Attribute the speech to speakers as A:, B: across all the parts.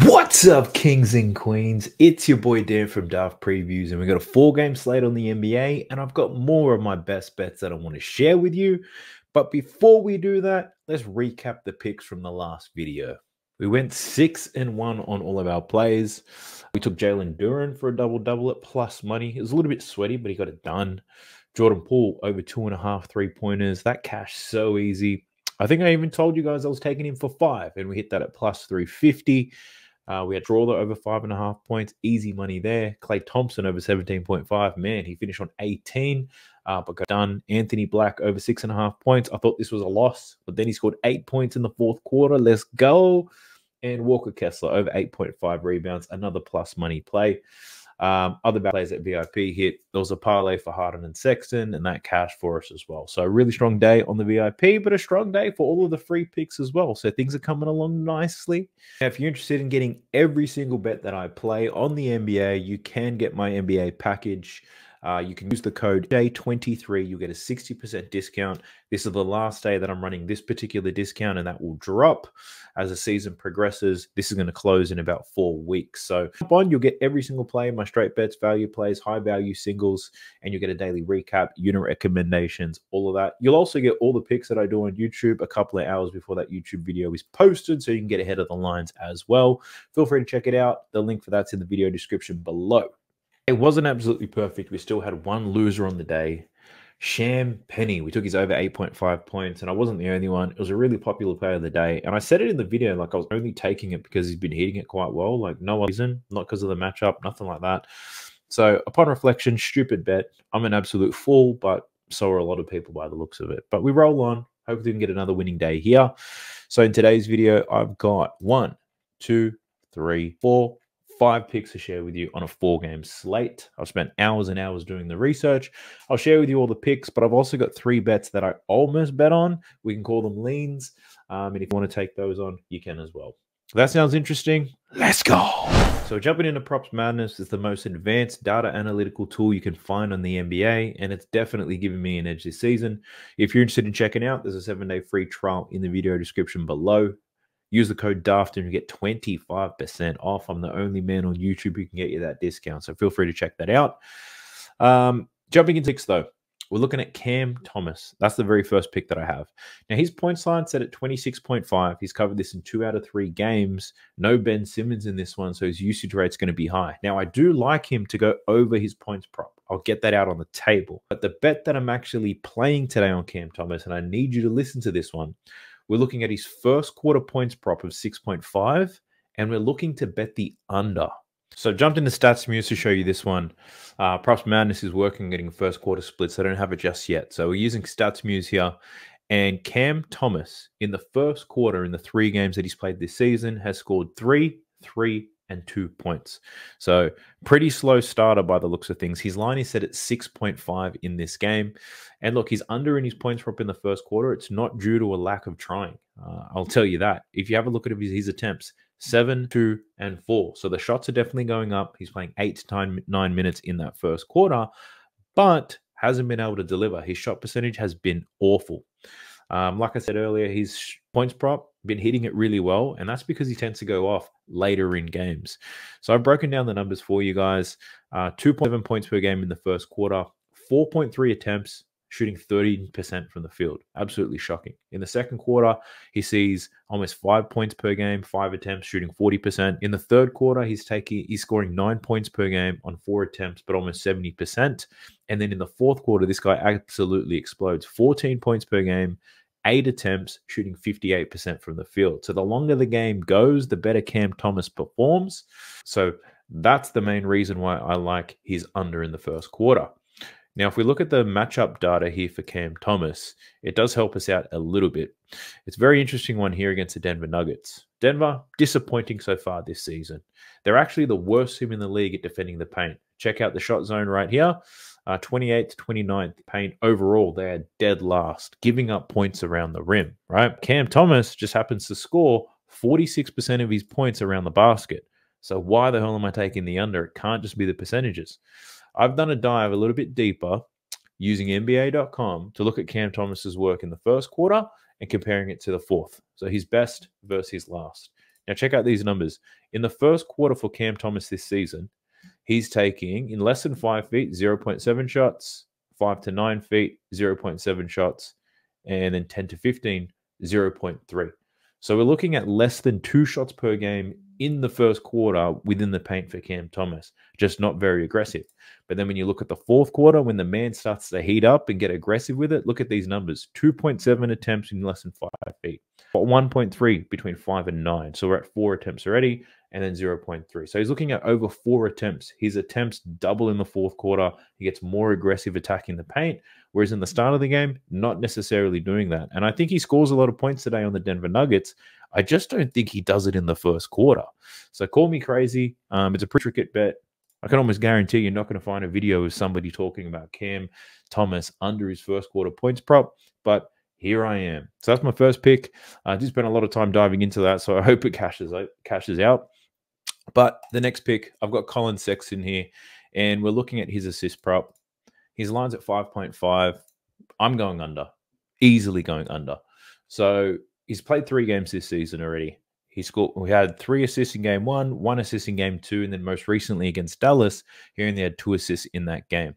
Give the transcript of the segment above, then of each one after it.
A: What's up, kings and queens? It's your boy Dan from Daft Previews, and we've got a 4-game slate on the NBA, and I've got more of my best bets that I want to share with you. But before we do that, let's recap the picks from the last video. We went 6-1 on all of our plays. We took Jalen Duren for a double-double at plus money. It was a little bit sweaty, but he got it done. Jordan Poole over 2.5 3-pointers. That cash so easy. I think I even told you guys I was taking him for 5, and we hit that at plus 350. We had Drawler over 5.5 points. Easy money there. Klay Thompson over 17.5. Man, he finished on 18, but got done. Anthony Black over 6.5 points. I thought this was a loss, but then he scored 8 points in the fourth quarter. Let's go. And Walker Kessler over 8.5 rebounds. Another plus money play. Other bad plays at VIP hit. There was a parlay for Harden and Sexton, and that cash for us as well. So a really strong day on the VIP, but a strong day for all of the free picks as well. So things are coming along nicely. Now, if you're interested in getting every single bet that I play on the NBA, you can get my NBA package. You can use the code Day23. You'll get a 60% discount. This is the last day that I'm running this particular discount, and that will drop as the season progresses. This is going to close in about 4 weeks. So jump on, you'll get every single play, my straight bets, value plays, high value singles, and you get a daily recap, unit recommendations, all of that. You'll also get all the picks that I do on YouTube a couple of hours before that YouTube video is posted, so you can get ahead of the lines as well. Feel free to check it out. The link for that's in the video description below. It wasn't absolutely perfect. We still had one loser on the day. Sham Penny. We took his over 8.5 points, and I wasn't the only one. It was a really popular player of the day. And I said it in the video, like I was only taking it because he's been hitting it quite well. Like no reason, not because of the matchup, nothing like that. So upon reflection, stupid bet. I'm an absolute fool, but so are a lot of people by the looks of it. But we roll on. Hopefully we can get another winning day here. So in today's video, I've got 1, 2, 3, 4, 5 picks to share with you on a 4-game slate. I've spent hours and hours doing the research. I'll share with you all the picks, but I've also got 3 bets that I almost bet on. We can call them leans. And if you want to take those on, you can as well. If that sounds interesting, let's go. So jumping into Props Madness is the most advanced data analytical tool you can find on the NBA, and it's definitely given me an edge this season. If you're interested in checking out, there's a 7-day free trial in the video description below. Use the code DAFT and you get 25% off. I'm the only man on YouTube who can get you that discount, so feel free to check that out. Jumping into picks, though, we're looking at Cam Thomas. That's the very first pick that I have. Now, his points line set at 26.5. He's covered this in 2 out of 3 games. No Ben Simmons in this one, so his usage rate's going to be high. Now, I do like him to go over his points prop. I'll get that out on the table. But the bet that I'm actually playing today on Cam Thomas, and I need you to listen to this one, we're looking at his first quarter points prop of 6.5, and we're looking to bet the under. So I jumped into StatsMuse to show you this one. Props Madness is working getting first quarter splits. I don't have it just yet. So we're using StatsMuse here. And Cam Thomas, in the first quarter, in the 3 games that he's played this season, has scored 3, 3, and 2 points. So pretty slow starter by the looks of things. His line is set at 6.5 in this game. And look, he's under in his points prop in the first quarter. It's not due to a lack of trying. I'll tell you that. If you have a look at his attempts, 7, 2, and 4. So the shots are definitely going up. He's playing 8 to 9 minutes in that first quarter, but hasn't been able to deliver. His shot percentage has been awful. Like I said earlier, his points prop been hitting it really well, and that's because he tends to go off later in games. So I've broken down the numbers for you guys. 2.7 points per game in the first quarter, 4.3 attempts, shooting 13% from the field. Absolutely shocking. In the second quarter, he sees almost 5 points per game, 5 attempts, shooting 40%. In the third quarter, he's scoring 9 points per game on 4 attempts, but almost 70%. And then in the fourth quarter, this guy absolutely explodes. 14 points per game, 8 attempts, shooting 58% from the field. So the longer the game goes, the better Cam Thomas performs. So that's the main reason why I like his under in the first quarter. Now, if we look at the matchup data here for Cam Thomas, it does help us out a little bit. It's a very interesting one here against the Denver Nuggets. Denver, disappointing so far this season. They're actually the worst team in the league at defending the paint. Check out the shot zone right here. 28th to 29th paint overall, they are dead last, giving up points around the rim, right? Cam Thomas just happens to score 46% of his points around the basket. So why the hell am I taking the under? It can't just be the percentages. I've done a dive a little bit deeper using NBA.com to look at Cam Thomas's work in the first quarter and comparing it to the fourth. So his best versus his last. Now, check out these numbers. In the first quarter for Cam Thomas this season, he's taking in less than 5 feet, 0.7 shots, 5 to 9 feet, 0.7 shots, and then 10 to 15, 0.3. So we're looking at less than 2 shots per game in the first quarter within the paint for Cam Thomas, just not very aggressive. But then when you look at the fourth quarter, when the man starts to heat up and get aggressive with it, look at these numbers: 2.7 attempts in less than 5 feet, 1.3 between 5 and 9. So we're at 4 attempts already, and then 0.3. So he's looking at over 4 attempts. His attempts double in the fourth quarter. He gets more aggressive attacking the paint, whereas in the start of the game, not necessarily doing that. And I think he scores a lot of points today on the Denver Nuggets. I just don't think he does it in the first quarter. So call me crazy. It's a pretty cricket bet. I can almost guarantee you're not going to find a video of somebody talking about Cam Thomas under his first quarter points prop, but here I am. So that's my first pick. I did spend a lot of time diving into that, so I hope it cashes out. But the next pick, I've got Collin Sexton here, and we're looking at his assist prop. His line's at 5.5. I'm going under, easily going under. So he's played 3 games this season already. We had 3 assists in game 1, 1 assist in game 2, and then most recently against Dallas, he only had 2 assists in that game.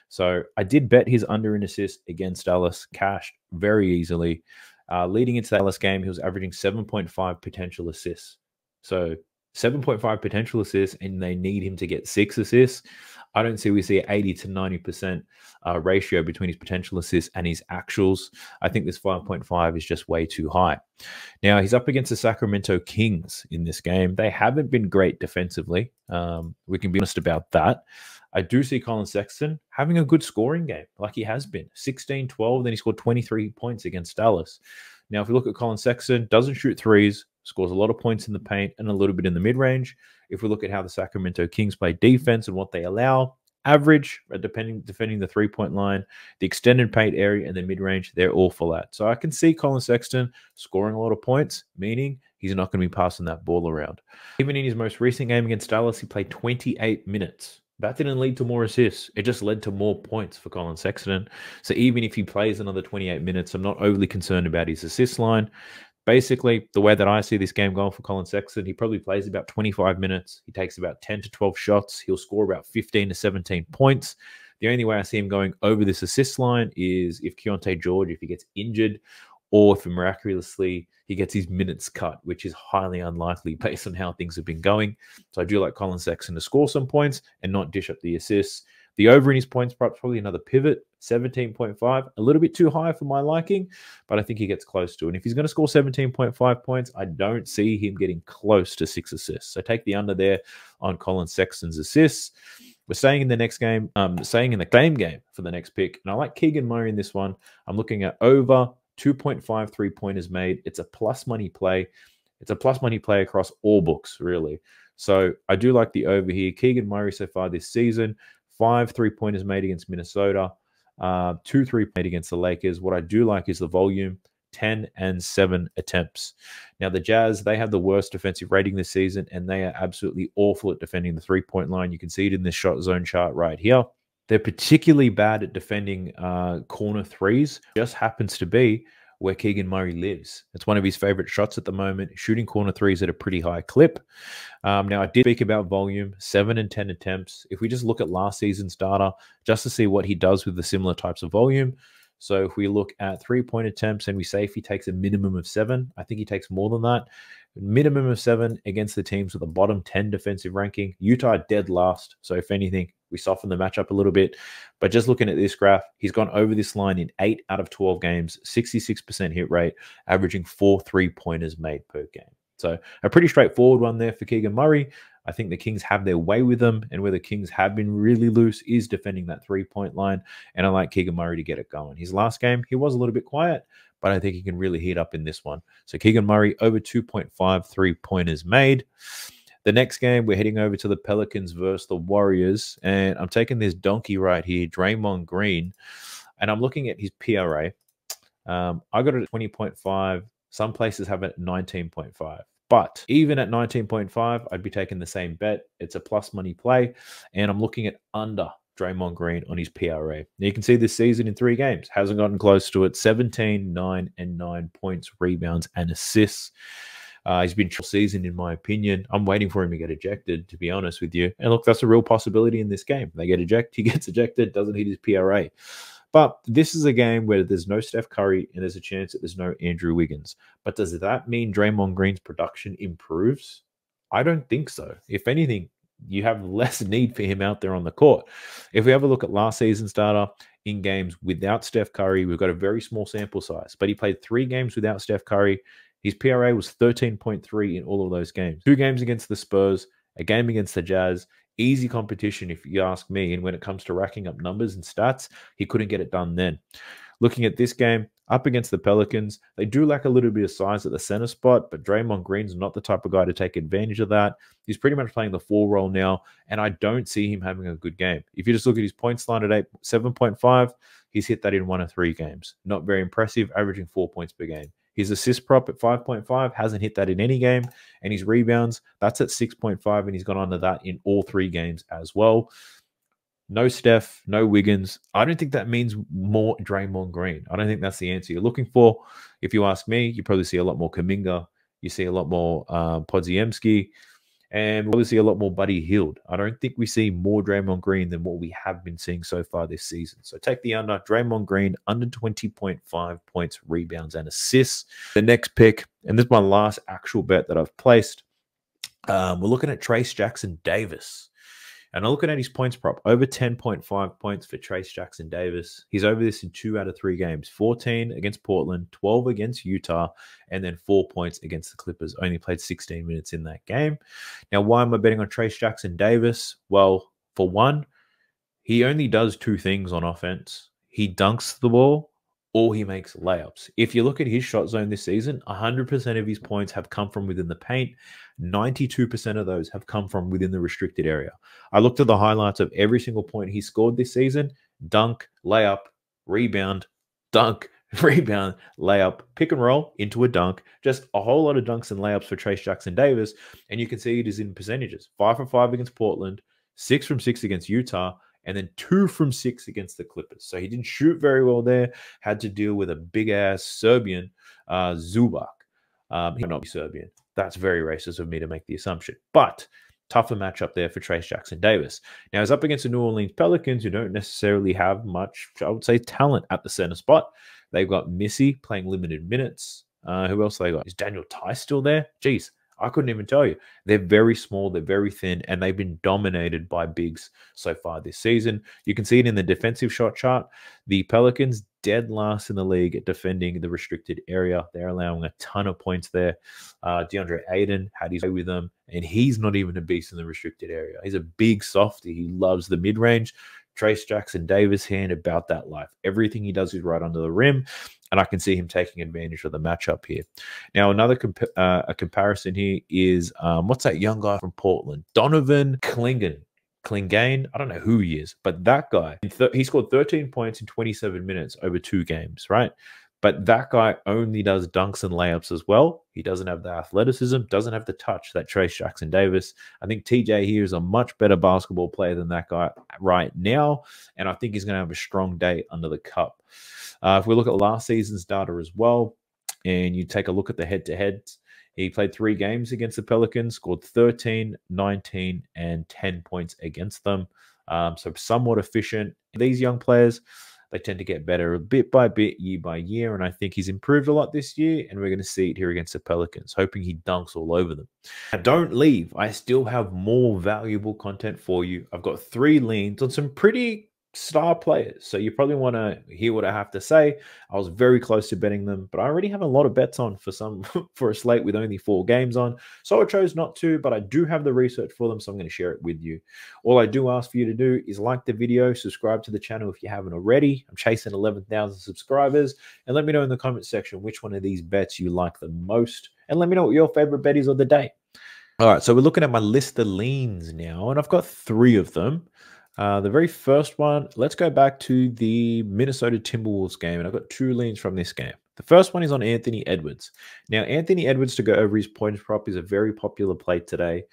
A: So I did bet his under in assists against Dallas, cashed very easily. Leading into the Dallas game, he was averaging 7.5 potential assists. So 7.5 potential assists, and they need him to get 6 assists. I don't see we see an 80 to 90% ratio between his potential assists and his actuals. I think this 5.5 is just way too high. Now, he's up against the Sacramento Kings in this game. They haven't been great defensively. We can be honest about that. I do see Collin Sexton having a good scoring game, like he has been. 16-12, then he scored 23 points against Dallas. Now, if we look at Collin Sexton, doesn't shoot threes, scores a lot of points in the paint and a little bit in the mid-range. If we look at how the Sacramento Kings play defense and what they allow, average, defending the three-point line, the extended paint area, and the mid-range, they're all for that. So I can see Collin Sexton scoring a lot of points, meaning he's not going to be passing that ball around. Even in his most recent game against Dallas, he played 28 minutes. That didn't lead to more assists. It just led to more points for Collin Sexton. So even if he plays another 28 minutes, I'm not overly concerned about his assist line. Basically, the way that I see this game going for Collin Sexton, he probably plays about 25 minutes. He takes about 10 to 12 shots. He'll score about 15 to 17 points. The only way I see him going over this assist line is if Keontae George, if he gets injured, or if miraculously he gets his minutes cut, which is highly unlikely based on how things have been going. So I do like Collin Sexton to score some points and not dish up the assists. The over in his points prop, probably another pivot, 17.5. A little bit too high for my liking, but I think he gets close to it. And if he's going to score 17.5 points, I don't see him getting close to 6 assists. So take the under there on Collin Sexton's assists. We're staying in the next game, staying in the same game for the next pick. And I like Keegan Murray in this one. I'm looking at over 2.5 3-pointers made. It's a plus money play. It's a plus money play across all books, really. So I do like the over here. Keegan Murray so far this season, 5 3-pointers made against Minnesota, 2 3-pointers made against the Lakers. What I do like is the volume, 10 and 7 attempts. Now, the Jazz, they have the worst defensive rating this season, and they are absolutely awful at defending the 3-point line. You can see it in this shot zone chart right here. They're particularly bad at defending corner threes. Just happens to be where Keegan Murray lives. It's one of his favorite shots at the moment, shooting corner threes at a pretty high clip. Now, I did speak about volume, 7 and 10 attempts. If we just look at last season's data, just to see what he does with the similar types of volume. So if we look at 3-point attempts and we say if he takes a minimum of 7, I think he takes more than that. Minimum of 7 against the teams with the bottom 10 defensive ranking. Utah dead last. So if anything, we soften the matchup a little bit. But just looking at this graph, he's gone over this line in 8 out of 12 games, 66% hit rate, averaging 4 3-pointers made per game. So a pretty straightforward one there for Keegan Murray. I think the Kings have their way with them, and where the Kings have been really loose is defending that 3-point line, and I like Keegan Murray to get it going. His last game, he was a little bit quiet, but I think he can really heat up in this one. So Keegan Murray, over 2.5 3-pointers made. The next game, we're heading over to the Pelicans versus the Warriors, and I'm taking this donkey right here, Draymond Green, and I'm looking at his PRA. I got it at 20.5. Some places have it at 19.5. But even at 19.5, I'd be taking the same bet. It's a plus money play, and I'm looking at under Draymond Green on his PRA. Now, you can see this season in 3 games, hasn't gotten close to it. 17, 9, and 9 points, rebounds, and assists. He's been season, in my opinion. I'm waiting for him to get ejected, to be honest with you. And look, that's a real possibility in this game. They get ejected, he gets ejected, doesn't hit his PRA. But this is a game where there's no Steph Curry and there's a chance that there's no Andrew Wiggins. But does that mean Draymond Green's production improves? I don't think so. If anything, you have less need for him out there on the court. If we have a look at last season's data in games without Steph Curry, we've got a very small sample size, but he played 3 games without Steph Curry. His PRA was 13.3 in all of those games. 2 games against the Spurs, a game against the Jazz. Easy competition, if you ask me. And when it comes to racking up numbers and stats, he couldn't get it done then. Looking at this game, up against the Pelicans, they do lack a little bit of size at the center spot, but Draymond Green's not the type of guy to take advantage of that. He's pretty much playing the 4 role now, and I don't see him having a good game. If you just look at his points line at 7.5, he's hit that in 1 of 3 games. Not very impressive, averaging 4 points per game. His assist prop at 5.5 hasn't hit that in any game, and his rebounds, that's at 6.5, and he's gone under that in all 3 games as well. No Steph, no Wiggins. I don't think that means more Draymond Green. I don't think that's the answer you're looking for. If you ask me, you probably see a lot more Kuminga. You see a lot more Podziemski. And we'll probably see a lot more Buddy Hield. I don't think we see more Draymond Green than what we have been seeing so far this season. So take the under. Draymond Green, under 20.5 points, rebounds, and assists. The next pick, and this is my last actual bet that I've placed. We're looking at Trayce Jackson-Davis. And I'm looking at his points prop, over 10.5 points for Trayce Jackson-Davis. He's over this in 2 out of 3 games, 14 against Portland, 12 against Utah, and then 4 points against the Clippers. Only played 16 minutes in that game. Now, why am I betting on Trayce Jackson-Davis? Well, for one, he only does 2 things on offense. He dunks the ball or he makes layups. If you look at his shot zone this season, 100% of his points have come from within the paint. 92% of those have come from within the restricted area. I looked at the highlights of every single point he scored this season. Dunk, layup, rebound, dunk, rebound, layup, pick and roll into a dunk. Just a whole lot of dunks and layups for Trayce Jackson-Davis. And you can see it is in percentages. 5 from 5 against Portland, 6 from 6 against Utah, and then 2 from 6 against the Clippers. So he didn't shoot very well there. Had to deal with a big-ass Serbian, Zubac. He might not be Serbian. That's very racist of me to make the assumption. But tougher matchup there for Trayce Jackson-Davis. Now, he's up against the New Orleans Pelicans, who don't necessarily have much, I would say, talent at the center spot. They've got Missy playing limited minutes. Who else they got? Is Daniel Tice still there? Jeez. I couldn't even tell you. They're very small, they're very thin, and they've been dominated by bigs so far this season. You can see it in the defensive shot chart. The Pelicans, dead last in the league at defending the restricted area. They're allowing a ton of points there. DeAndre Ayton had his way with them, and he's not even a beast in the restricted area. He's a big softy. He loves the mid-range. Trayce Jackson-Davis hand about that life. Everything he does is right under the rim, and I can see him taking advantage of the matchup here. Now, another comparison here is, what's that young guy from Portland? Donovan Clingan. I don't know who he is, but that guy, he scored 13 points in 27 minutes over 2 games, right? But that guy only does dunks and layups as well. He doesn't have the athleticism, doesn't have the touch that Trayce Jackson-Davis. I think TJ here is a much better basketball player than that guy right now, and I think he's going to have a strong day under the cup. If we look at last season's data as well, and you take a look at the head-to-heads, he played 3 games against the Pelicans, scored 13, 19, and 10 points against them. So somewhat efficient. These young players, they tend to get better bit by bit, year by year, and I think he's improved a lot this year, and we're going to see it here against the Pelicans, hoping he dunks all over them. Now, don't leave. I still have more valuable content for you. I've got 3 leans on some pretty star players, so you probably want to hear what I have to say. I was very close to betting them, but I already have a lot of bets on for a slate with only 4 games on, so I chose not to, but I do have the research for them, so I'm going to share it with you. All I do ask for you to do is like the video, subscribe to the channel if you haven't already. I'm chasing 11,000 subscribers, and let me know in the comment section which one of these bets you like the most, and let me know what your favorite bet is of the day. All right, so we're looking at my list of leans now, and I've got 3 of them. The very first one, let's go back to the Minnesota Timberwolves game, and I've got 2 leans from this game. The first one is on Anthony Edwards. Now, Anthony Edwards to go over his points prop is a very popular play today.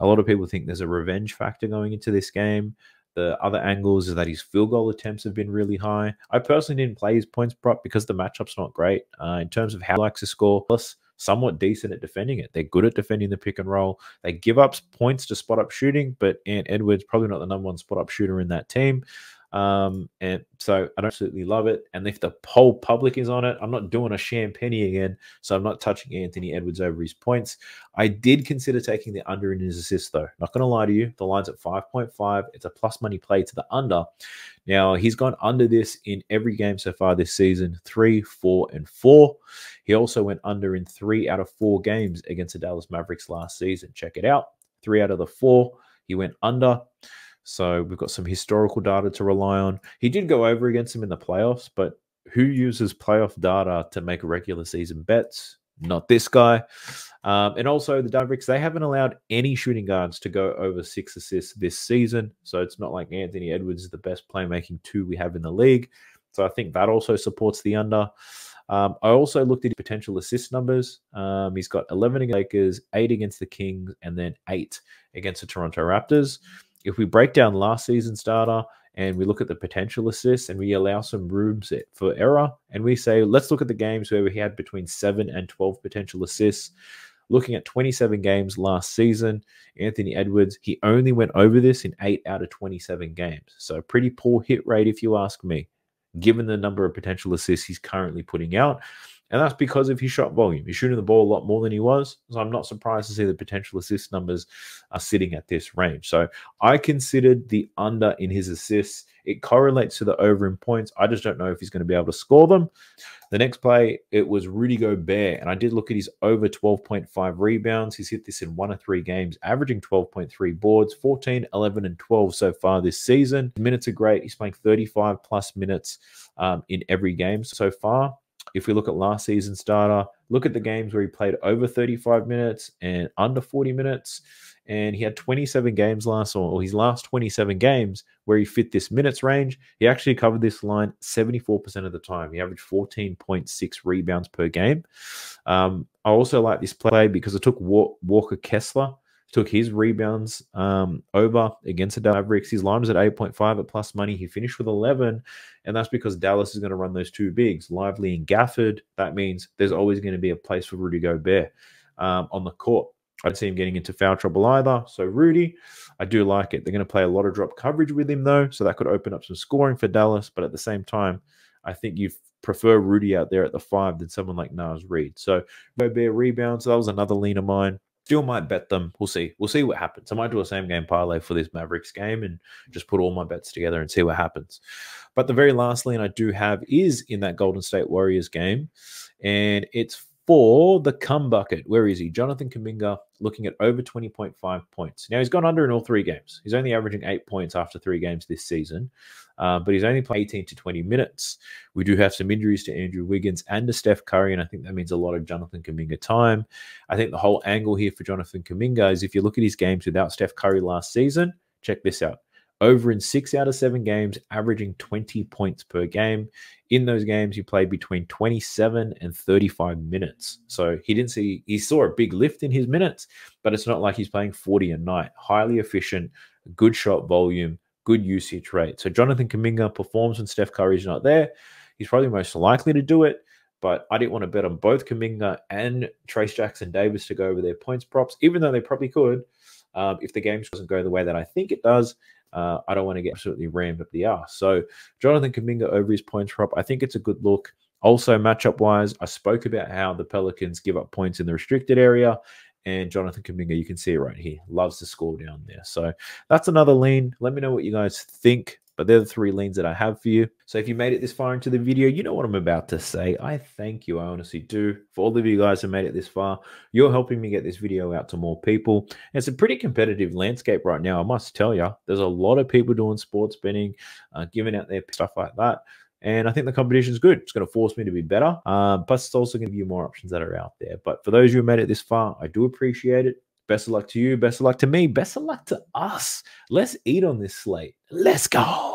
A: A lot of people think there's a revenge factor going into this game. The other angles is that his field goal attempts have been really high. I personally didn't play his points prop because the matchup's not great in terms of how he likes to score. Plus, somewhat decent at defending it. They're good at defending the pick and roll. They give up points to spot up shooting, but Ant Edwards probably not the number one spot up shooter in that team. And so I absolutely love it. And if the whole public is on it, I'm not doing a Champagny again. So I'm not touching Anthony Edwards over his points. I did consider taking the under in his assists, though. Not going to lie to you. The line's at 5.5. It's a plus money play to the under. Now, he's gone under this in every game so far this season, 3, 4, and 4. He also went under in 3 out of 4 games against the Dallas Mavericks last season. Check it out. 3 out of the 4, he went under. So we've got some historical data to rely on. He did go over against him in the playoffs, but who uses playoff data to make regular season bets? Not this guy. And also the Mavericks, they haven't allowed any shooting guards to go over 6 assists this season. So it's not like Anthony Edwards is the best playmaking 2 we have in the league. So I think that also supports the under. I also looked at his potential assist numbers. He's got 11 against the Lakers, 8 against the Kings, and then 8 against the Toronto Raptors. If we break down last season's data and we look at the potential assists and we allow some room for error and we say, let's look at the games where we had between 7 and 12 potential assists. Looking at 27 games last season, Anthony Edwards, he only went over this in 8 out of 27 games. So pretty poor hit rate, if you ask me, given the number of potential assists he's currently putting out. And that's because of his shot volume. He's shooting the ball a lot more than he was. So I'm not surprised to see the potential assist numbers are sitting at this range. So I considered the under in his assists. It correlates to the over in points. I just don't know if he's going to be able to score them. The next play, it was Rudy Gobert. And I did look at his over 12.5 rebounds. He's hit this in 1 of 3 games, averaging 12.3 boards, 14, 11, and 12 so far this season. Minutes are great. He's playing 35 plus minutes in every game so far. If we look at last season's data, look at the games where he played over 35 minutes and under 40 minutes. And he had 27 games or his last 27 games where he fit this minutes range. He actually covered this line 74% of the time. He averaged 14.6 rebounds per game. I also like this play because it took Walker Kessler, took his rebounds over against the Mavericks. His line was at 8.5 at plus money. He finished with 11, and that's because Dallas is going to run those 2 bigs, Lively and Gafford. That means there's always going to be a place for Rudy Gobert on the court. I don't see him getting into foul trouble either. So Rudy, I do like it. They're going to play a lot of drop coverage with him, though, so that could open up some scoring for Dallas. But at the same time, I think you prefer Rudy out there at the 5 than someone like Naz Reid. So Gobert rebounds, that was another lean of mine. Still might bet them. We'll see. We'll see what happens. I might do a same game parlay for this Mavericks game and just put all my bets together and see what happens. But the very last lean I do have is in that Golden State Warriors game, and it's for the cum bucket. Where is he? Jonathan Kuminga, looking at over 20.5 points. Now, he's gone under in all 3 games. He's only averaging 8 points after 3 games this season, but he's only played 18 to 20 minutes. We do have some injuries to Andrew Wiggins and to Steph Curry, and I think that means a lot of Jonathan Kuminga time. I think the whole angle here for Jonathan Kuminga is if you look at his games without Steph Curry last season, check this out. Over in 6 out of 7 games, averaging 20 points per game. In those games, he played between 27 and 35 minutes. So he saw a big lift in his minutes, but it's not like he's playing 40 a night. Highly efficient, good shot volume, good usage rate. So Jonathan Kuminga performs when Steph Curry's not there. He's probably most likely to do it, but I didn't want to bet on both Kuminga and Trace Jackson Davis to go over their points props, even though they probably could. If the game doesn't go the way that I think it does, I don't want to get absolutely rammed up the arse. So Jonathan Kuminga over his points prop, I think it's a good look. Also, matchup-wise, I spoke about how the Pelicans give up points in the restricted area, and Jonathan Kuminga, you can see it right here, loves to score down there. So that's another lean. Let me know what you guys think. But they're the 3 leans that I have for you. So if you made it this far into the video, you know what I'm about to say. I thank you. I honestly do. For all of you guys who made it this far, you're helping me get this video out to more people. It's a pretty competitive landscape right now, I must tell you. There's a lot of people doing sports betting, giving out their stuff like that. And I think the competition is good. It's going to force me to be better. Plus, it's also going to give you more options that are out there. But for those who made it this far, I do appreciate it. Best of luck to you. Best of luck to me. Best of luck to us. Let's eat on this slate. Let's go.